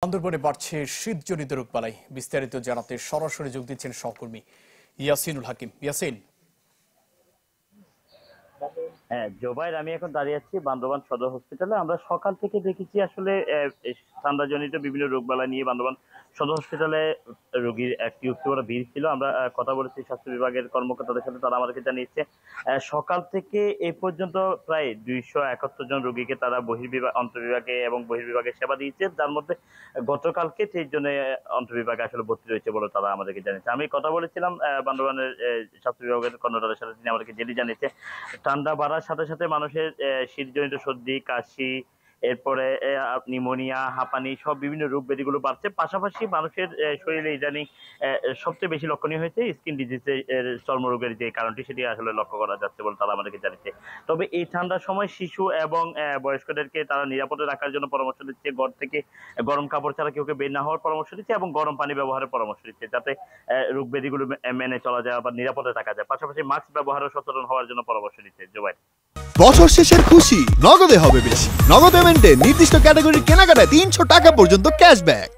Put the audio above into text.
বান্দরবনে বাড়ছে শীতজনিত রোগবালাই। বিস্তারিত জানাতে সরাসরি যোগ দিচ্ছেন সহকর্মী ইয়াসিনুল হাকিম। ইয়াসিন। হ্যাঁ জোবাইর, আমি এখন দাঁড়িয়ে আছি বান্দরবান সদর হসপিটালে। আমরা সকাল থেকে দেখেছি আসলে ঠান্ডাজনিত বিভিন্ন রোগবালাই নিয়ে বান্দরবান সদর হসপিটালে রোগীর একটি উচ্চবড় ভিড় ছিল। আমরা কথা বলেছি স্বাস্থ্য বিভাগের কর্মকর্তাদের সাথে, তারা আমাদেরকে জানিয়েছে সকাল থেকে এই পর্যন্ত প্রায় 271 জন রোগীকে তারা বহির্বিভাগ, অন্তর্বিভাগে এবং বহির্বিভাগে সেবা দিয়েছে, যার মধ্যে গতকালকে 30 জনে অন্তর্বিভাগে আসলে ভর্তি রয়েছে বলে তারা আমাদেরকে জানিয়েছে। আমি কথা বলেছিলাম বান্দরবানের স্বাস্থ্য বিভাগের কর্মকর্তাদের সাথে, তিনি আমাদেরকে যেটি জানিয়েছে ঠান্ডা বাড়ার সাথে সাথে মানুষের শীতজনিত সর্দি, কাশি, এরপরে নিউমোনিয়া, হাঁপানি সব বিভিন্ন রোগ ব্যাধিগুলো বাড়ছে। পাশাপাশি মানুষের শরীরে ইদানিং সবচেয়ে বেশি লক্ষণীয় হয়েছে স্কিন ডিজিজের, চর্মরোগের যে কারণটি, সেটি আসলে লক্ষ্য করা যাচ্ছে বলে তারা আমাদেরকে জানিয়েছে। তবে এই ঠান্ডার সময় শিশু এবং বয়স্কদেরকে তারা নিরাপদে রাখার জন্য পরামর্শ দিচ্ছে। ঘর থেকে গরম কাপড় ছাড়া কেউ বের না হওয়ার পরামর্শ দিচ্ছে এবং গরম পানি ব্যবহারের পরামর্শ দিচ্ছে, যাতে রোগ ব্যাধিগুলো মেনে চলা যায় বা নিরাপদে থাকা যায়। পাশাপাশি মাস্ক ব্যবহারও সচেতন হওয়ার জন্য পরামর্শ দিচ্ছে। জোবাই, বছর শেষের খুশি নগদে হবে বেশি। নগদ পেমেন্টে নির্দিষ্ট ক্যাটাগরির কেনাকাটায় 300 টাকা পর্যন্ত ক্যাশব্যাক।